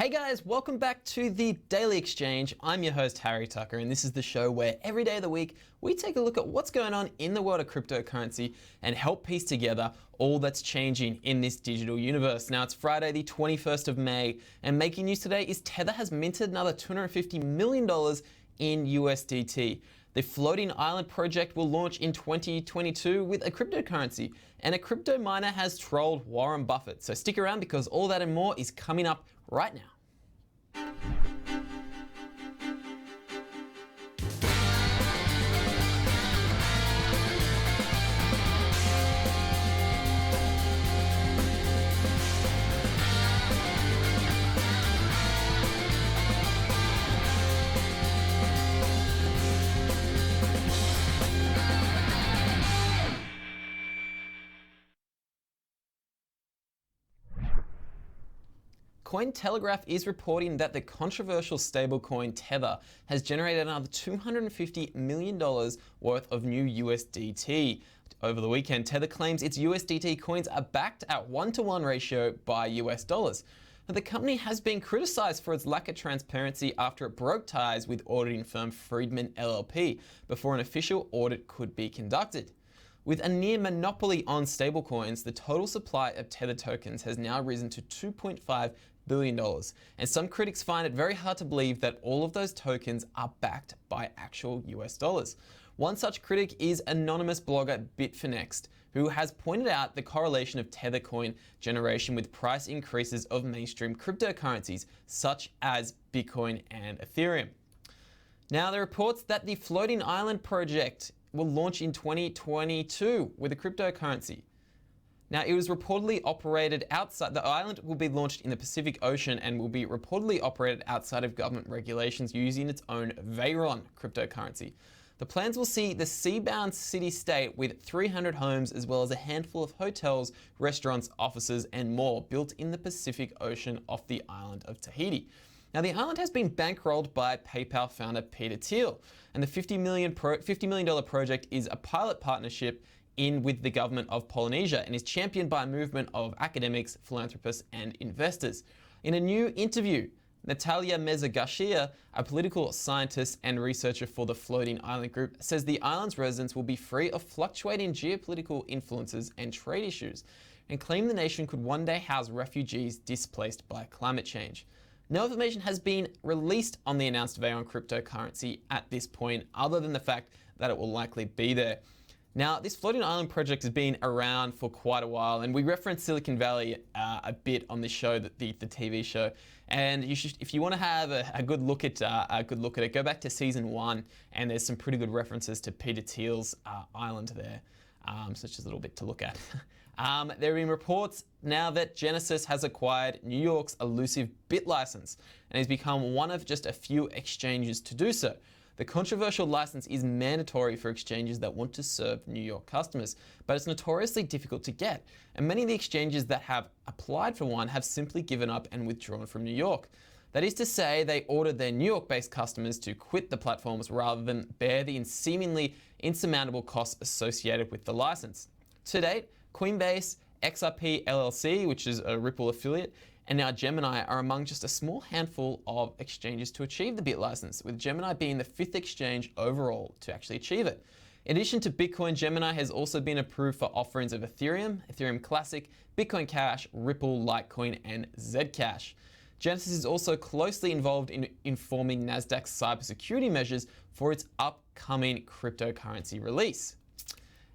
Hey guys, welcome back to the Daily Exchange. I'm your host Harry Tucker, and this is the show where every day of the week we take a look at what's going on in the world of cryptocurrency and help piece together all that's changing in this digital universe. Now it's Friday the 21st of May, and making news today is Tether has minted another $250 million in USDT. The floating island project will launch in 2022 with a cryptocurrency, and a crypto miner has trolled Warren Buffett. So stick around because all that and more is coming up right now. Cointelegraph is reporting that the controversial stablecoin Tether has generated another $250 million worth of new USDT. Over the weekend, Tether claims its USDT coins are backed at 1-to-1 ratio by US dollars. Now, the company has been criticized for its lack of transparency after it broke ties with auditing firm Friedman LLP before an official audit could be conducted. With a near monopoly on stablecoins, the total supply of Tether tokens has now risen to $2.5 billion. And some critics find it very hard to believe that all of those tokens are backed by actual US dollars. One such critic is anonymous blogger Bitfinex, who has pointed out the correlation of Tether coin generation with price increases of mainstream cryptocurrencies, such as Bitcoin and Ethereum. Now, there are reports that the floating island project will launch in 2022 with a cryptocurrency. Now, it was reportedly operated outside, the island will be launched in the Pacific Ocean and will be reportedly operated outside of government regulations using its own Vayron cryptocurrency. The plans will see the sea-bound city-state with 300 homes as well as a handful of hotels, restaurants, offices, and more built in the Pacific Ocean off the island of Tahiti. Now, the island has been bankrolled by PayPal founder Peter Thiel, and the $50 million project is a pilot partnership with the government of Polynesia and is championed by a movement of academics, philanthropists, and investors. In a new interview, Natalia Meza-Garcia, a political scientist and researcher for the Floating Island Group, says the island's residents will be free of fluctuating geopolitical influences and trade issues, and claim the nation could one day house refugees displaced by climate change. No information has been released on the announced Vayron cryptocurrency at this point, other than the fact that it will likely be there. Now, this floating island project has been around for quite a while, and we referenced Silicon Valley a bit on this show, the TV show. And you should, if you want to have a good look at it, go back to season 1, and there's some pretty good references to Peter Thiel's island there. So it's just a little bit to look at. There have been reports now that Genesis has acquired New York's elusive BitLicense and has become one of just a few exchanges to do so. The controversial license is mandatory for exchanges that want to serve New York customers, but it's notoriously difficult to get, and many of the exchanges that have applied for one have simply given up and withdrawn from New York. That is to say, they ordered their New York-based customers to quit the platforms rather than bear the seemingly insurmountable costs associated with the license. To date, Coinbase, XRP LLC, which is a Ripple affiliate, and now Gemini are among just a small handful of exchanges to achieve the BitLicense, with Gemini being the 5th exchange overall to actually achieve it. In addition to Bitcoin, Gemini has also been approved for offerings of Ethereum, Ethereum Classic, Bitcoin Cash, Ripple, Litecoin, and Zcash. Genesis is also closely involved in informing Nasdaq's cybersecurity measures for its upcoming cryptocurrency release.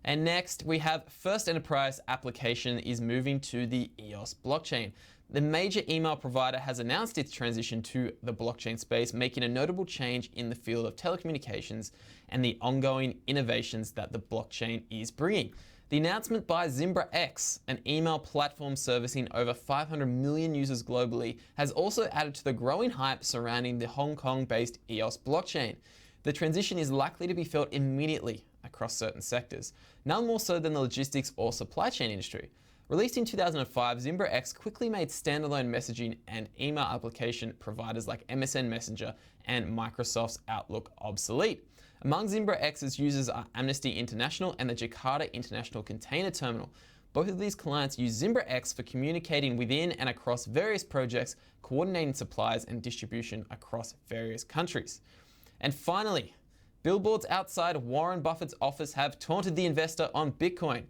And next, we have First Enterprise application is moving to the EOS blockchain. The major email provider has announced its transition to the blockchain space, making a notable change in the field of telecommunications and the ongoing innovations that the blockchain is bringing. The announcement by ZimbraX, an email platform servicing over 500 million users globally, has also added to the growing hype surrounding the Hong Kong-based EOS blockchain. The transition is likely to be felt immediately across certain sectors, none more so than the logistics or supply chain industry. Released in 2005, ZimbraX quickly made standalone messaging and email application providers like MSN Messenger and Microsoft's Outlook obsolete. Among ZimbraX's users are Amnesty International and the Jakarta International Container Terminal. Both of these clients use ZimbraX for communicating within and across various projects, coordinating supplies and distribution across various countries. And finally, billboards outside Warren Buffett's office have taunted the investor on Bitcoin.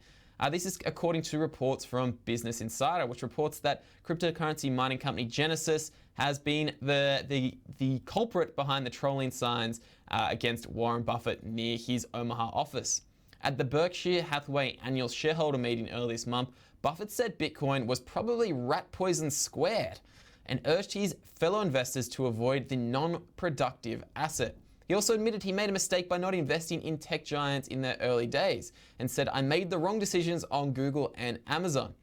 This is according to reports from Business Insider, which reports that cryptocurrency mining company Genesis has been the culprit behind the trolling signs against Warren Buffett near his Omaha office. At the Berkshire Hathaway annual shareholder meeting earlier this month, Buffett said Bitcoin was probably rat poison squared and urged his fellow investors to avoid the non-productive asset. He also admitted he made a mistake by not investing in tech giants in their early days and said, "I made the wrong decisions on Google and Amazon."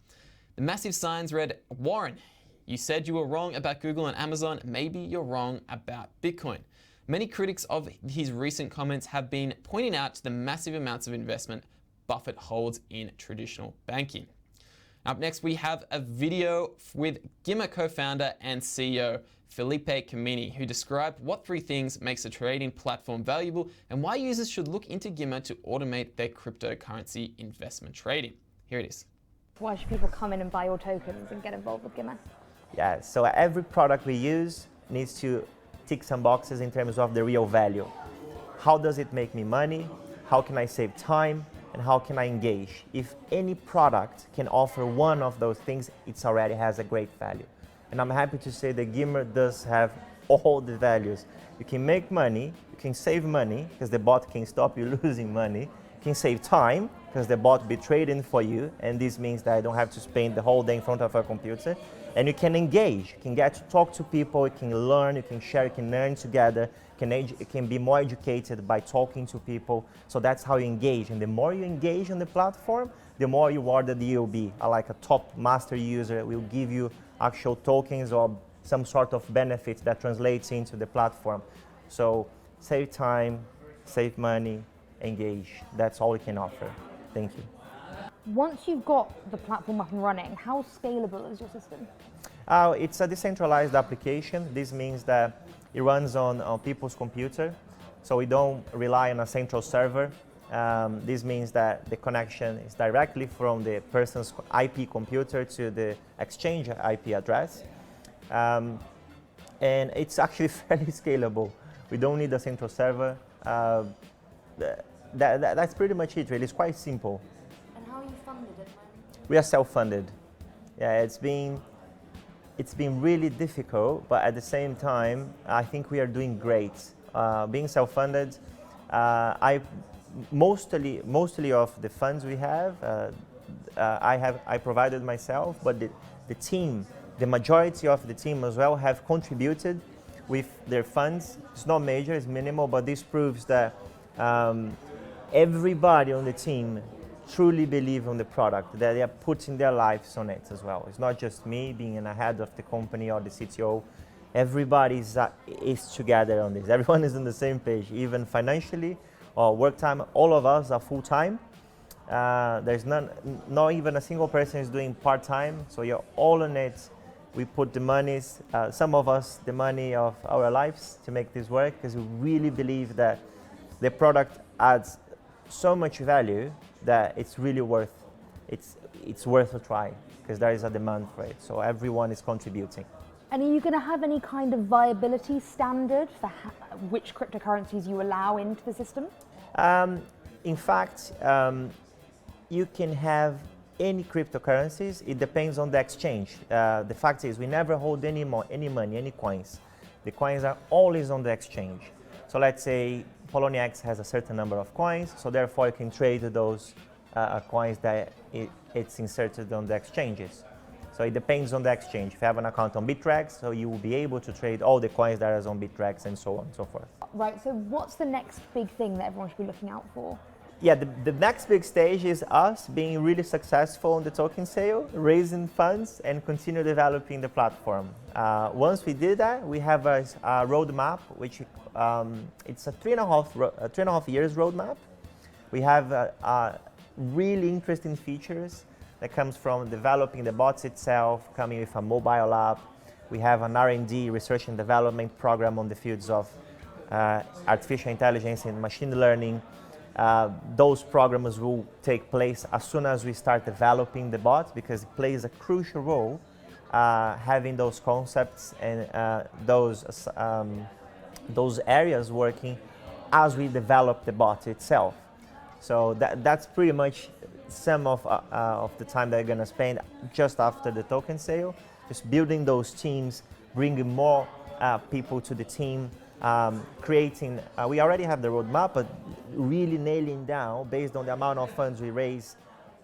The massive signs read, "Warren, you said you were wrong about Google and Amazon. Maybe you're wrong about Bitcoin." Many critics of his recent comments have been pointing out to the massive amounts of investment Buffett holds in traditional banking. Up next, we have a video with Gimmer co-founder and CEO Felipe Camini, who described what 3 things makes a trading platform valuable and why users should look into Gimmer to automate their cryptocurrency investment trading. Here it is. Why should people come in and buy your tokens and get involved with Gimmer? Yeah, so every product we use needs to tick some boxes in terms of the real value. How does it make me money? How can I save time? And how can I engage? If any product can offer one of those things, it already has a great value. And I'm happy to say that Gimmer does have all the values. You can make money, you can save money, because the bot can stop you losing money. You can save time, because the bot will be trading for you, and this means that I don't have to spend the whole day in front of a computer. And you can engage, you can get to talk to people, you can learn, you can share, you can learn together, you can be more educated by talking to people. So that's how you engage. And the more you engage on the platform, the more rewarded you'll be. Like a top master user will give you actual tokens or some sort of benefit that translates into the platform. So save time, save money, engage. That's all we can offer. Thank you. Once you've got the platform up and running, how scalable is your system? It's a decentralized application. This means that it runs on people's computer, so we don't rely on a central server. This means that the connection is directly from the person's IP computer to the exchange IP address. And it's actually fairly scalable. We don't need a central server. That's pretty much it, really. It's quite simple. And how are you funded at the moment? We are self-funded. Yeah, it's been really difficult, but at the same time, I think we are doing great. Being self-funded, mostly of the funds we have, I provided myself, but the team, the majority of the team as well, have contributed with their funds. It's not major, it's minimal, but this proves that everybody on the team truly believe on the product, that they are putting their lives on it as well. It's not just me being in the head of the company or the CTO. Everybody is together on this. Everyone is on the same page, even financially or work time. All of us are full-time. There's not even a single person is doing part-time, so you're all on it. We put the monies, some of us, the money of our lives to make this work, because we really believe that the product adds so much value that it's really worth a try, because there is a demand for it. So everyone is contributing. And are you going to have any kind of viability standard for which cryptocurrencies you allow into the system? In fact, you can have any cryptocurrencies. It depends on the exchange. The fact is, we never hold any money, any coins. The coins are always on the exchange. So let's say Poloniex has a certain number of coins, so therefore you can trade those coins that it's inserted on the exchanges. So it depends on the exchange. If you have an account on Bittrex, so you will be able to trade all the coins that are on Bittrex and so on and so forth. Right, so what's the next big thing that everyone should be looking out for? Yeah, the next big stage is us being really successful in the token sale, raising funds, and continue developing the platform. Once we did that, we have a roadmap, which it's a 3.5 years roadmap. We have really interesting features that comes from developing the bots itself, coming with a mobile app. We have an R&D, research and development program on the fields of artificial intelligence and machine learning. Those programs will take place as soon as we start developing the bot, because it plays a crucial role having those concepts and those areas working as we develop the bot itself. So that's pretty much some of the time that we're going to spend just after the token sale, just building those teams, bringing more people to the team, creating, we already have the roadmap, but really nailing down, based on the amount of funds we raise,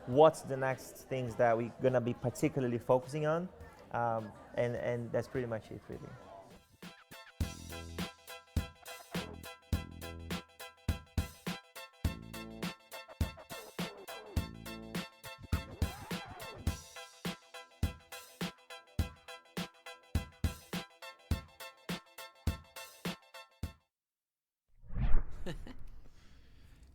what's the next things that we're going to be particularly focusing on. And that's pretty much it, really.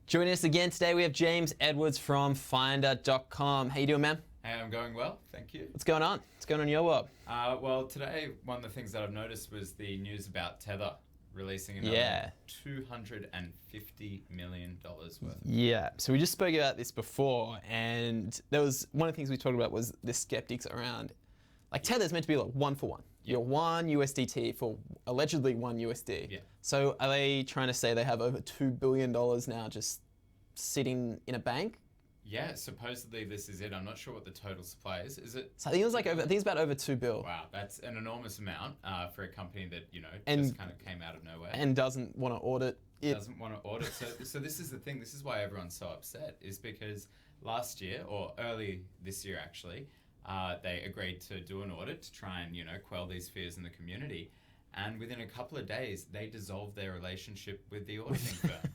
Joining us again today, we have James Edwards from Finder.com. How you doing, man? Hey, I'm going well, thank you. What's going on? What's going on in your world? Well, today, one of the things that I've noticed was the news about Tether releasing another $250 million worth. Yeah, so we just spoke about this before, and there was one of the things we talked about was the skeptics around, like Tether's meant to be like 1 for 1. You're 1 USDT for allegedly 1 USD. Yeah. So are they trying to say they have over $2 billion now just sitting in a bank? Yeah, supposedly this is it. I'm not sure what the total supply is. Is it? So I think it was like I think it's about over $2 billion. Wow, that's an enormous amount for a company that, you know, And- just kind of came out of nowhere. And doesn't want to audit it. Doesn't want to audit. So this is the thing. This is why everyone's so upset, is because last year, or early this year actually, they agreed to do an audit to try and, you know, quell these fears in the community. And within a couple of days, they dissolved their relationship with the auditing firm.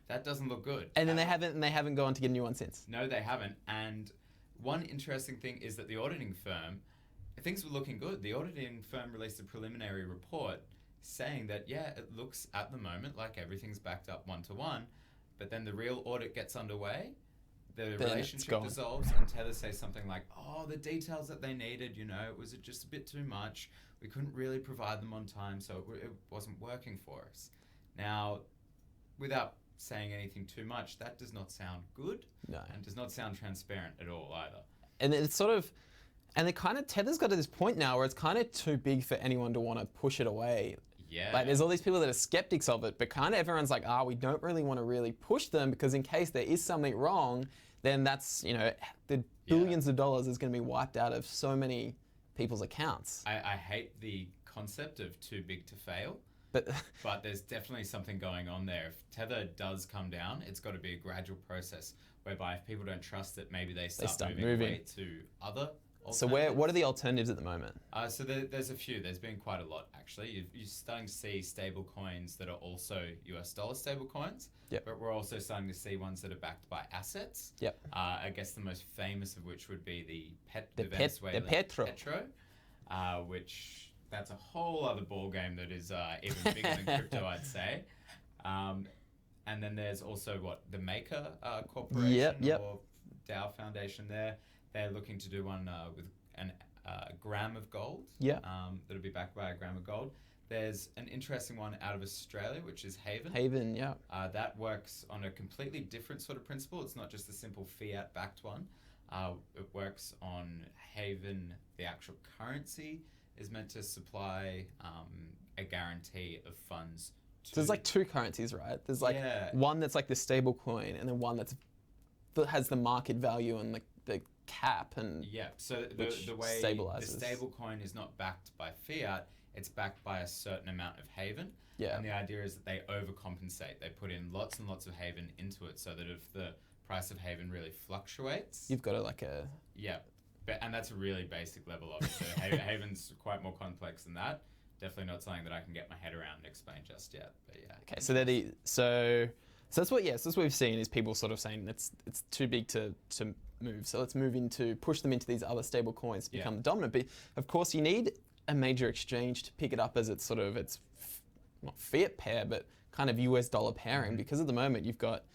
That doesn't look good. And then they haven't gone to get a new one since. No, they haven't. And one interesting thing is that the auditing firm, things were looking good. The auditing firm released a preliminary report saying that, yeah, it looks at the moment like everything's backed up 1-to-1, but then the real audit gets underway, the relationship dissolves, and Tether says something like, oh, the details that they needed, you know, it was just a bit too much. We couldn't really provide them on time, so it wasn't working for us. Now, without saying anything too much, that does not sound good. No. And does not sound transparent at all either. And it's sort of, and Tether's got to this point now where it's kind of too big for anyone to want to push it away. Yeah. Like there's all these people that are skeptics of it, but kind of everyone's like, we don't really want to really push them because in case there is something wrong, then that's, you know, the billions of dollars is going to be wiped out of so many people's accounts. I hate the concept of too big to fail. But there's definitely something going on there. If Tether does come down, it's got to be a gradual process whereby if people don't trust it, maybe they start moving away to other alternatives. So what are the alternatives at the moment? So there's a few. There's been quite a lot, actually. You're starting to see stable coins that are also US dollar stable coins. Yep. But we're also starting to see ones that are backed by assets. Yep. I guess the most famous of which would be the Venezuelan Petro, which... That's a whole other ball game that is even bigger than crypto, I'd say. And then there's also the Maker Corporation or Dow Foundation there. They're looking to do one with a gram of gold. Yeah. That'll be backed by a gram of gold. There's an interesting one out of Australia, which is Haven. Haven, yeah. That works on a completely different sort of principle. It's not just a simple fiat-backed one. It works on Haven, the actual currency is meant to supply a guarantee of funds. So there's like two currencies, right? There's like one that's like the stable coin and then one that has the market value and the cap and so the way stabilizes. The stable coin is not backed by fiat, it's backed by a certain amount of Haven. Yeah. And the idea is that they overcompensate. They put in lots and lots of Haven into it so that if the price of Haven really fluctuates, you've got a and that's a really basic level of it. So Haven's quite more complex than that. Definitely not something that I can get my head around and explain just yet. But yeah. Okay, so that's what we've seen is people sort of saying it's too big to move. So let's push them into these other stable coins to become dominant. But of course, you need a major exchange to pick it up as it's not fiat pair, but kind of US dollar pairing. Because at the moment you've got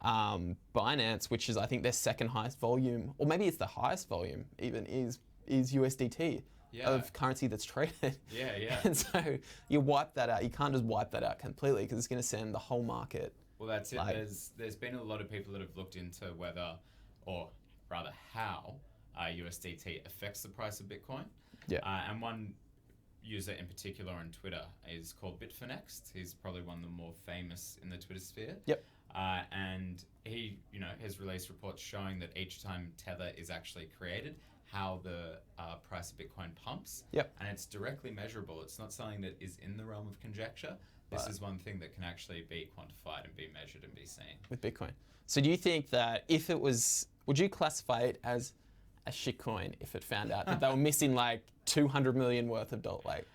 Binance, which is I think their second highest volume, or maybe it's the highest volume even, is USDT of currency that's traded. Yeah. And so you wipe that out. You can't just wipe that out completely because it's going to send the whole market Well, that's it. Like- There's been a lot of people that have looked into whether, or rather how, USDT affects the price of Bitcoin. Yeah. And one user in particular on Twitter is called Bitfinex. He's probably one of the more famous in the Twitter sphere. Yep. And he, has released reports showing that each time Tether is actually created, how the price of Bitcoin pumps. Yep. And it's directly measurable. It's not something that is in the realm of conjecture. This is one thing that can actually be quantified and be measured and be seen. With Bitcoin. So do you think that if it was, would you classify it as a shitcoin if it found out that they were missing like 200 million worth of dollars? Like,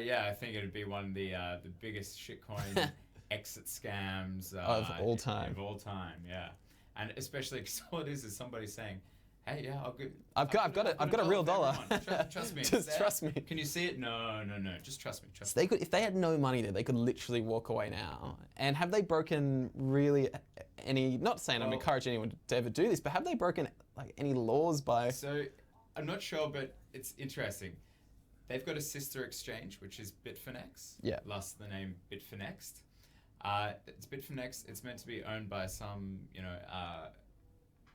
Yeah, I think it'd be one of the biggest shitcoin exit scams Of all time. Of all time, yeah. And especially because all it is somebody saying, "Hey, yeah, I've got a real dollar. for everyone. Trust me. Just it's there. trust me." Can you see it? No. Just trust me. So they could, if they had no money there, they could literally walk away now. And have they broken really any? Not saying I'm Well- encouraging anyone to ever do this, but have they broken like any laws by? So I'm not sure, but it's interesting. They've got a sister exchange, which is Bitfinex. Yeah. Thus the name Bitfinex. It's Bitfinex. It's meant to be owned by some,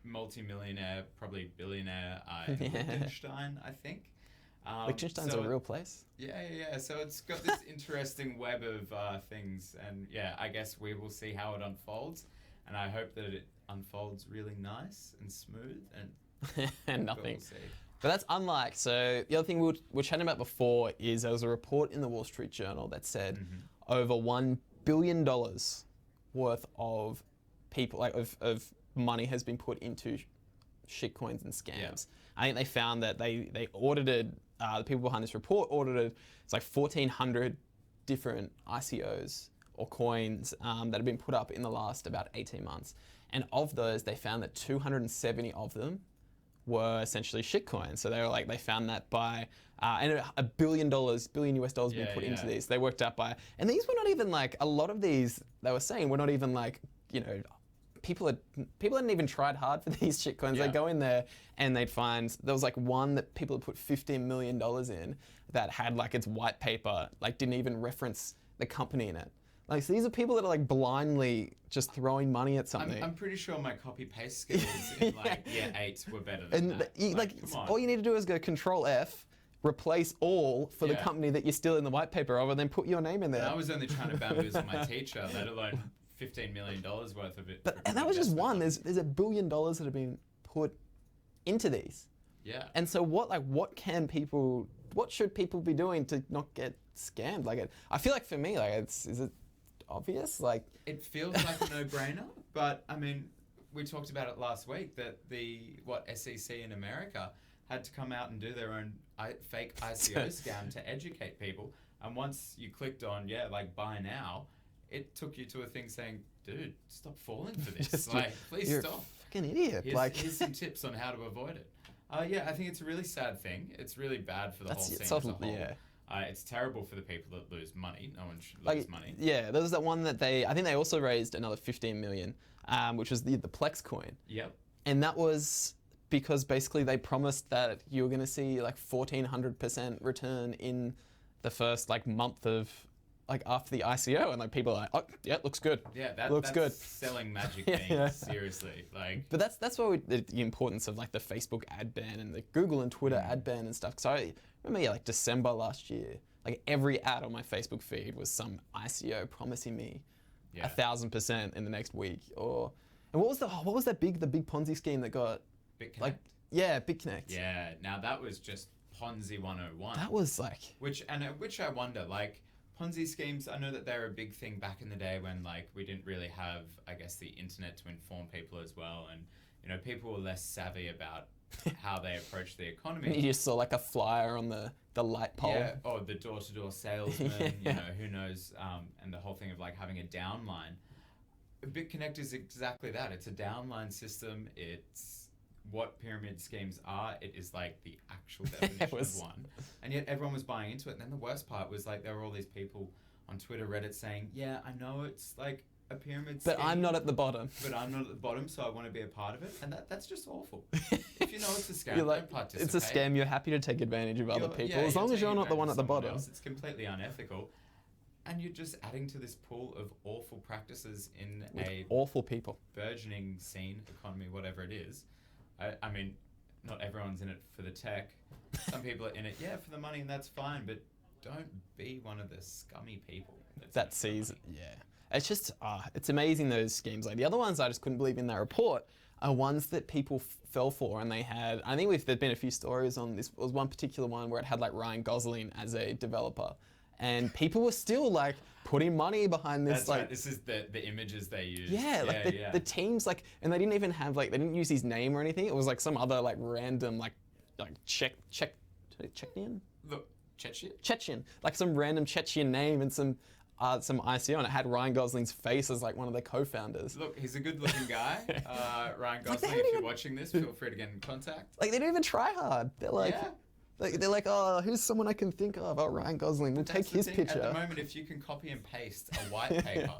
multi-millionaire, probably billionaire in Liechtenstein, I think. Liechtenstein's so a real place. Yeah. So it's got this interesting web of things, and yeah, I guess we will see how it unfolds, and I hope that it unfolds really nice and smooth, and And but nothing. we'll see. But that's unlike. So the other thing we were chatting about before is there was a report in the Wall Street Journal that said over $1 billion worth of people, like of money has been put into shitcoins and scams. Yeah. I think they found that they audited, the people behind this report audited, it's like 1,400 different ICOs or coins that have been put up in the last about 18 months. And of those, they found that 270 of them were essentially shitcoins. So they found that by, and $1 billion US dollars being put into these. They worked out by, and these were not even like, a lot of these, they were saying, were not even like, people hadn't even tried hard for these shitcoins. Yeah. They go in there and they'd find, there was like one that people had put $15 million in that had like its white paper, like didn't even reference the company in it. Like, so these are people that are like blindly just throwing money at something. I'm pretty sure my copy-paste skills in like year 8 were better than that. Like, come on. all you need to do is go Control F, replace all for the Yeah. company that you're still in the white paper of, and then put your name in there. And I was only trying to bamboozle my teacher, let alone $15 million worth of it. And that was just one. There's $1 billion that have been put into these. Yeah. And so what should people be doing to not get scammed? Like, I feel like for me, like, is it obvious? Like, It feels like a no-brainer, but I mean, we talked about it last week that the SEC in America had to come out and do their own fake ICO scam to educate people. And once you clicked on buy now, it took you to a thing saying, dude, stop falling for this. Please you're stop. a fucking idiot. Here's some tips on how to avoid it. I think it's a really sad thing. It's really bad for the whole scene as a whole. Yeah. It's terrible for the people that lose money. No one should Like, lose money. yeah, there was that one that I think they also raised another 15 million, which was the Plex coin. Yep. And that was because basically they promised that you were going to see like 1,400% return in the first like month of like after the ICO, and like people are like, oh yeah, looks good. Yeah, looks that's good. selling magic Yeah. things, seriously. Like, But that's why the importance of like the Facebook ad ban and the Google and Twitter ad ban and stuff. So I remember like December last year, like every ad on my Facebook feed was some ICO promising me 1,000% in the next week. And what was the big Ponzi scheme that got BitConnect. BitConnect. Yeah, now that was just Ponzi 101. That was like, Which I wonder, like, Ponzi schemes, I know that they're a big thing back in the day when, like, we didn't really have, I guess, the internet to inform people as well. And, people were less savvy about how they approach the economy. you just saw like a flyer on the light pole. Yeah, or the door-to-door salesman, Yeah. who knows, and the whole thing of, like, having a downline. BitConnect is exactly that. It's a downline system. It's what pyramid schemes are. It is like the actual definition of one. And yet everyone was buying into it. And then the worst part was like there were all these people on Twitter, Reddit saying, yeah, I know it's like a pyramid scheme. But I'm not at the bottom. But I'm not at the bottom, so I want to be a part of it. And that's just awful. If you know it's a scam, You're like, don't participate. it's a scam. You're happy to take advantage of other people, as You're long as you're taking not the one advantage at the of someone bottom. else. It's completely unethical. And you're just adding to this pool of awful practices in a Awful people. burgeoning scene, economy, whatever it is. I mean, not everyone's in it for the tech. Some people are in it, yeah, for the money, and that's fine, but don't be one of the scummy people That sees, yeah. It's just, it's amazing those schemes. Like the other ones I just couldn't believe in that report are ones that people fell for, and they had, I think there've been a few stories on this. There was one particular one where it had like Ryan Gosling as a developer, and people were still like putting money behind this. That's like, right. This is the images they use. yeah, like the teams, like, and they didn't even have like, they didn't use his name or anything. It was like some other like random like Chechen? Look, Chechen, like some random Chechen name and some ICO, and it had Ryan Gosling's face as like one of the co-founders. Look, he's a good-looking guy. Ryan like Gosling, if you're watching this, feel free to get in contact. Like they didn't even try hard. They're like, they're like, oh, who's someone I can think of? Oh, Ryan Gosling. We'll take his picture. At the moment, if you can copy and paste a white paper,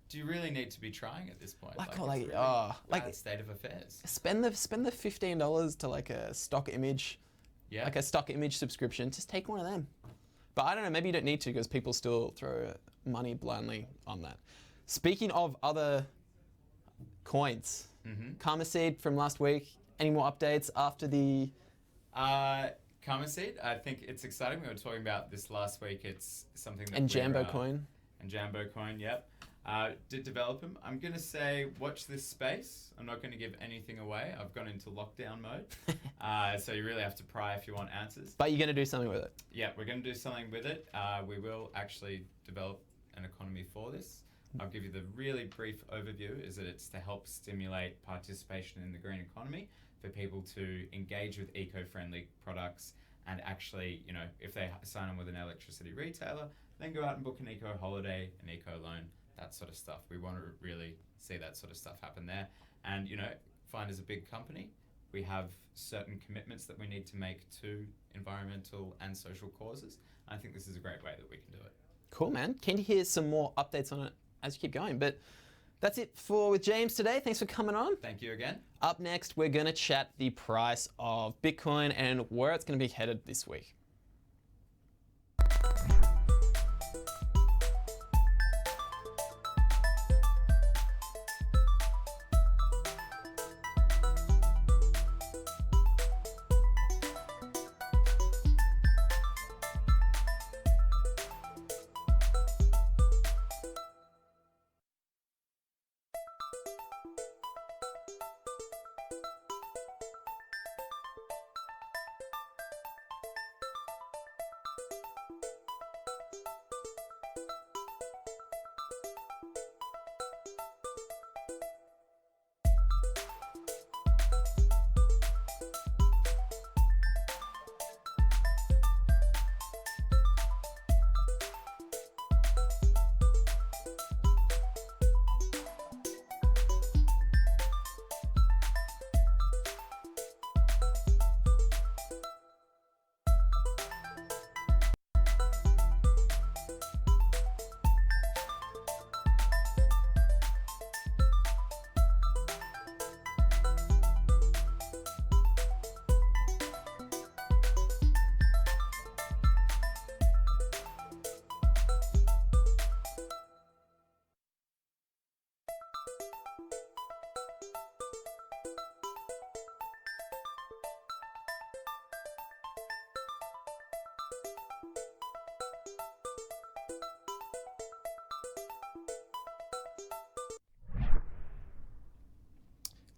do you really need to be trying at this point? Like, it's like, really like bad state of affairs. Spend the $15 to like a stock image, like a stock image subscription. Just take one of them. But I don't know. Maybe you don't need to because people still throw money blindly on that. Speaking of other coins, Karma Seed from last week. Any more updates after the? Karma Seed, I think it's exciting. We were talking about this last week. It's something that and Jambo Coin. And Jambo Coin, yep. Did develop them. I'm going to say watch this space. I'm not going to give anything away. I've gone into lockdown mode. So you really have to pry if you want answers. But you're going to do something with it. Yeah, we're going to do something with it. We will actually develop an economy for this. I'll give you the really brief overview, is that it's to help stimulate participation in the green economy for people to engage with eco-friendly products and actually, you know, if they sign on with an electricity retailer, then go out and book an eco holiday, an eco loan, that sort of stuff. We want to really see that sort of stuff happen there. And, you know, Find is a big company. We have certain commitments that we need to make to environmental and social causes. I think this is a great way that we can do it. Cool, man. Keen to hear some more updates on it as you keep going. But that's it with James today. Thanks for coming on. Thank you again. Up next, we're going to chat the price of Bitcoin and where it's going to be headed this week.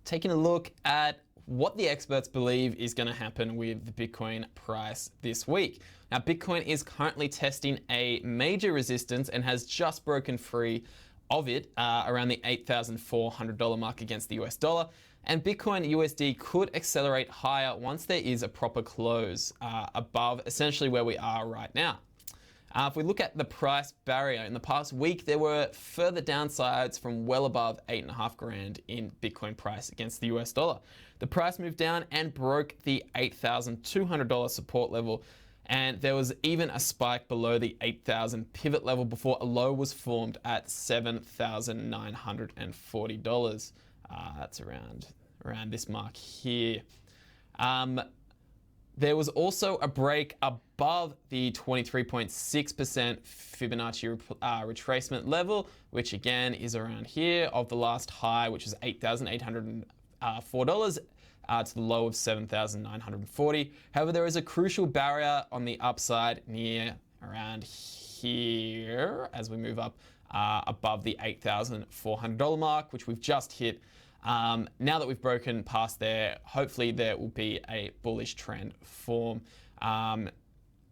Taking a look at what the experts believe is going to happen with the Bitcoin price this week. Now, Bitcoin is currently testing a major resistance and has just broken free of it around the $8,400 mark against the US dollar. And Bitcoin USD could accelerate higher once there is a proper close above essentially where we are right now. If we look at the price barrier, in the past week, there were further downsides from well above 8.5 grand in Bitcoin price against the US dollar. The price moved down and broke the $8,200 support level. And there was even a spike below the 8,000 pivot level before a low was formed at $7,940. That's around this mark here. There was also a break above the 23.6% Fibonacci retracement level, which again is around here of the last high, which is $8,804 to the low of $7,940. However, there is a crucial barrier on the upside near around here as we move up above the $8,400 mark, which we've just hit. Now that we've broken past there, hopefully there will be a bullish trend form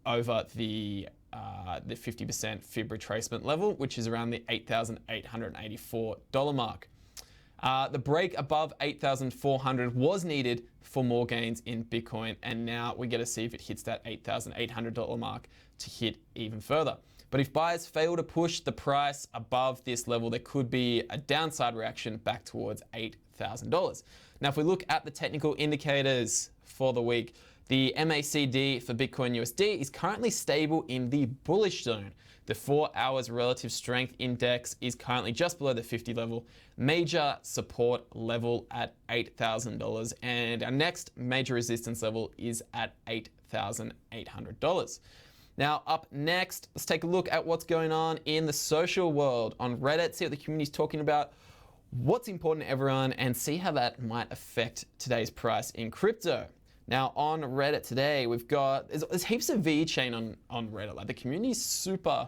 over the 50% fib retracement level, which is around the $8,884 mark. The break above 8,400 was needed for more gains in Bitcoin, and now we get to see if it hits that $8,800 mark to hit even further. But if buyers fail to push the price above this level, there could be a downside reaction back towards $8,000. Now, if we look at the technical indicators for the week, the MACD for Bitcoin USD is currently stable in the bullish zone. The 4 hours relative strength index is currently just below the 50 level, major support level at $8,000, and our next major resistance level is at $8,800. Now, up next, let's take a look at what's going on in the social world on Reddit, see what the community's talking about, what's important to everyone, and see how that might affect today's price in crypto. Now, on Reddit today, we've got, there's heaps of VE chain on Reddit. Like, the community's super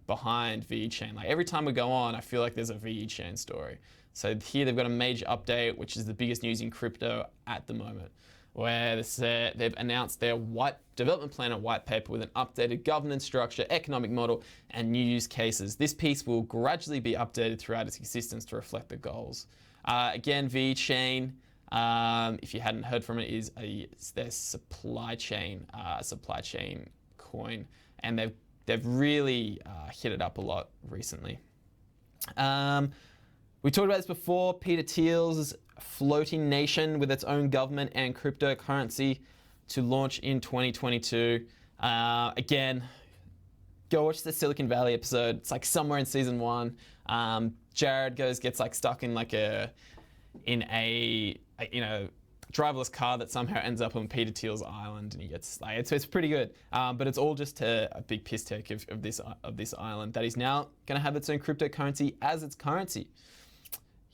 behind VE chain. Like, every time we go on, I feel like there's a VE chain story. So here they've got a major update, which is the biggest news in crypto at the moment, where they've announced their development plan and white paper with an updated governance structure, economic model, and new use cases. This piece will gradually be updated throughout its existence to reflect the goals. Again, VeChain, if you hadn't heard from it, is their supply chain coin, and they've really hit it up a lot recently. We talked about this before. Peter Thiel's floating nation with its own government and cryptocurrency to launch in 2022. Again, go watch the Silicon Valley episode. It's like somewhere in season 1. Jared gets like stuck in in a driverless car that somehow ends up on Peter Thiel's island, and he gets like it's pretty good. But it's all just a big piss take of this island that is now going to have its own cryptocurrency as its currency.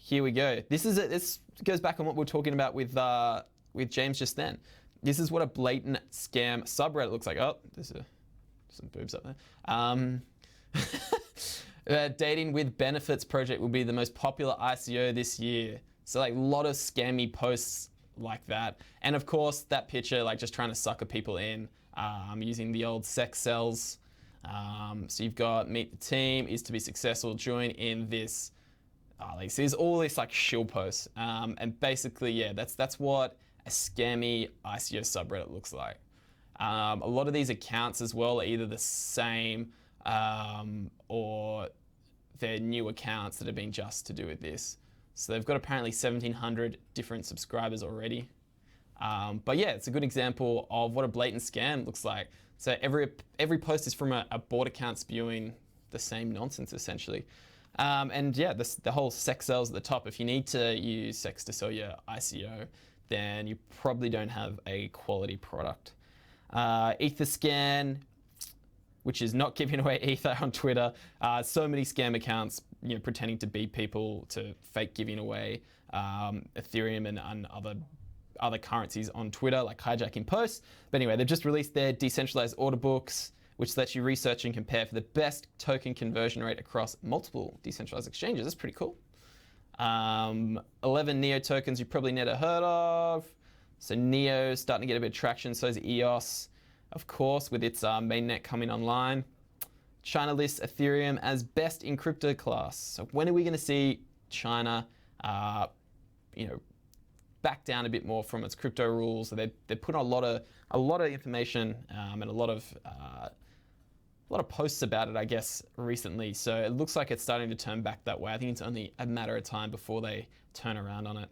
Here we go. This goes back on what we were talking about with James just then. This is what a blatant scam subreddit looks like. Oh, there's some boobs up there. Dating with Benefits project will be the most popular ICO this year. So like a lot of scammy posts like that. And of course that picture like just trying to sucker people in using the old sex sells. So you've got meet the team, is to be successful, join in this. There's all this like shill posts. And basically, yeah, that's what a scammy ICO subreddit looks like. A lot of these accounts as well are either the same or they're new accounts that have been just to do with this. So they've got apparently 1,700 different subscribers already. But yeah, it's a good example of what a blatant scam looks like. So every post is from a bot account spewing the same nonsense essentially. And yeah, the whole sex sells at the top. If you need to use sex to sell your ICO, then you probably don't have a quality product. Etherscan, which is not giving away Ether on Twitter. So many scam accounts, pretending to be people to fake giving away Ethereum and other currencies on Twitter, like hijacking posts. But anyway, they've just released their decentralized order books, which lets you research and compare for the best token conversion rate across multiple decentralized exchanges. That's pretty cool. 11 NEO tokens you've probably never heard of. So NEO's starting to get a bit of traction, so is EOS, of course, with its mainnet coming online. China lists Ethereum as best in crypto class. So when are we going to see China, back down a bit more from its crypto rules? So they put a lot of information and a lot of posts about it, I guess, recently. So it looks like it's starting to turn back that way. I think it's only a matter of time before they turn around on it.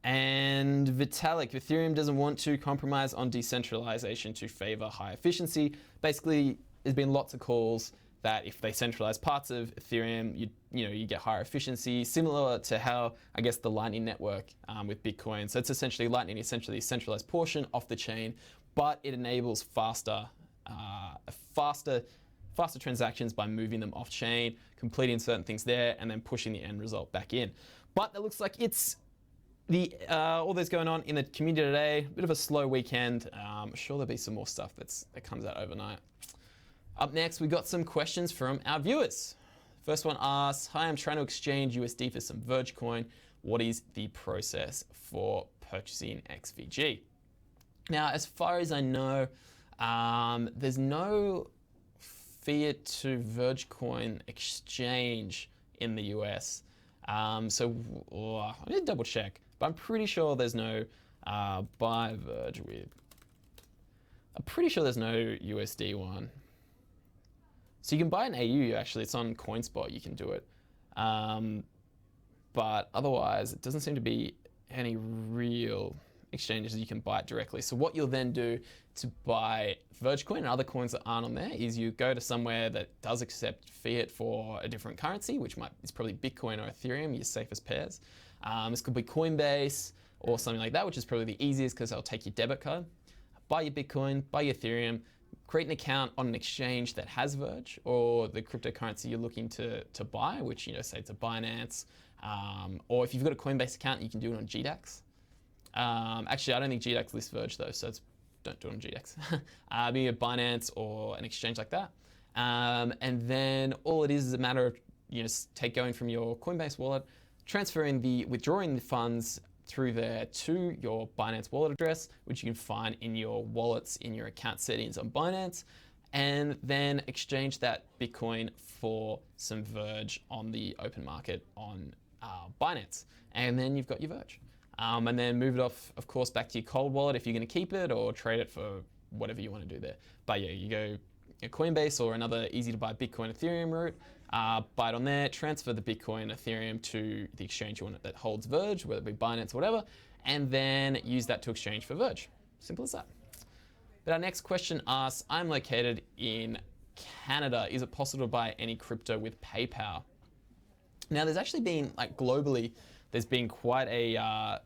And Vitalik, Ethereum doesn't want to compromise on decentralization to favor high efficiency. Basically, there's been lots of calls that if they centralize parts of Ethereum, you get higher efficiency, similar to how I guess the Lightning Network with Bitcoin. So it's essentially Lightning, essentially a centralized portion off the chain, but it enables faster transactions by moving them off chain, completing certain things there, and then pushing the end result back in. But it looks like it's all that's going on in the community today. Bit of a slow weekend. I'm sure there'll be some more stuff that comes out overnight. Up next, we got some questions from our viewers. First one asks, hi, I'm trying to exchange USD for some Verge coin. What is the process for purchasing XVG? Now, as far as I know, there's no fiat to Verge coin exchange in the US. I need to double check, but I'm pretty sure there's no buy Verge with. I'm pretty sure there's no USD one. So you can buy an AU, actually, it's on CoinSpot, you can do it. But otherwise, it doesn't seem to be any real exchanges you can buy it directly. So what you'll then do to buy Verge coin and other coins that aren't on there is you go to somewhere that does accept fiat for a different currency, which is probably Bitcoin or Ethereum, your safest pairs. This could be Coinbase or something like that, which is probably the easiest because they'll take your debit card. Buy your Bitcoin, buy your Ethereum, create an account on an exchange that has Verge or the cryptocurrency you're looking to buy, which, say it's a Binance, or if you've got a Coinbase account, you can do it on GDAX. Actually, I don't think GDAX lists Verge though, so don't do it on GDAX. Be a Binance or an exchange like that. And then all it is a matter of going from your Coinbase wallet, withdrawing the funds through there to your Binance wallet address, which you can find in your wallets in your account settings on Binance, and then exchange that Bitcoin for some Verge on the open market on Binance. And then you've got your Verge. And then move it off, of course, back to your cold wallet if you're going to keep it, or trade it for whatever you want to do there. But yeah, you go Coinbase or another easy to buy Bitcoin Ethereum route, buy it on there, transfer the Bitcoin Ethereum to the exchange you want that holds Verge, whether it be Binance or whatever, and then use that to exchange for Verge. Simple as that. But our next question asks, I'm located in Canada. Is it possible to buy any crypto with PayPal? Now, there's actually been, globally, there's been quite a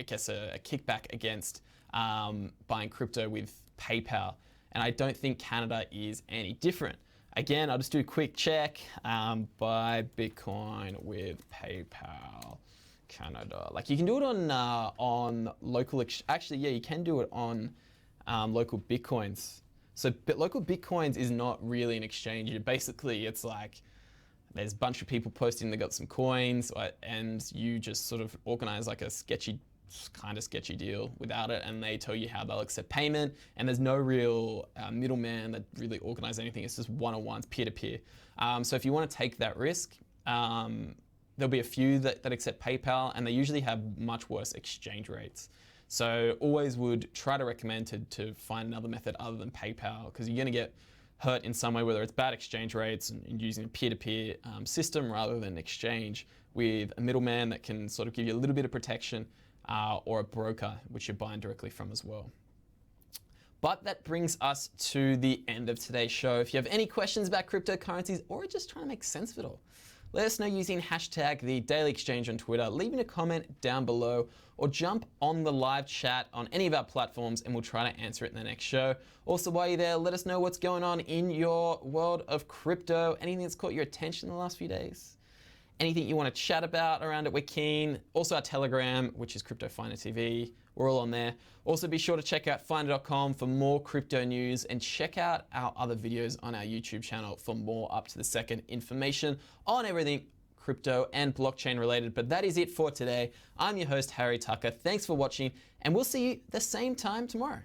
kickback against buying crypto with PayPal, and I don't think Canada is any different. Again, I'll just do a quick check. Buy Bitcoin with PayPal, Canada. You can do it on local. Actually, yeah, you can do it on local Bitcoins. So, but local Bitcoins is not really an exchange. Basically, it's there's a bunch of people posting they got some coins, and you just sort of organize a kind of sketchy deal without it, and they tell you how they'll accept payment, and there's no real middleman that really organize anything. It's just one-on-ones, peer-to-peer. So if you want to take that risk, there'll be a few that accept PayPal, and they usually have much worse exchange rates. So always would try to recommend to find another method other than PayPal, because you're going to get hurt in some way, whether it's bad exchange rates and using a peer-to-peer system rather than exchange with a middleman that can sort of give you a little bit of protection, or a broker, which you're buying directly from as well. But that brings us to the end of today's show. If you have any questions about cryptocurrencies or just trying to make sense of it all, let us know using hashtag the Daily Exchange on Twitter, leaving a comment down below, or jump on the live chat on any of our platforms and we'll try to answer it in the next show. Also, while you're there, let us know what's going on in your world of crypto, anything that's caught your attention in the last few days. Anything you want to chat about around it, we're keen. Also our Telegram, which is Crypto Finder TV. We're all on there. Also be sure to check out finder.com for more crypto news, and check out our other videos on our YouTube channel for more up to the second information on everything crypto and blockchain related. But that is it for today. I'm your host, Harry Tucker. Thanks for watching, and we'll see you the same time tomorrow.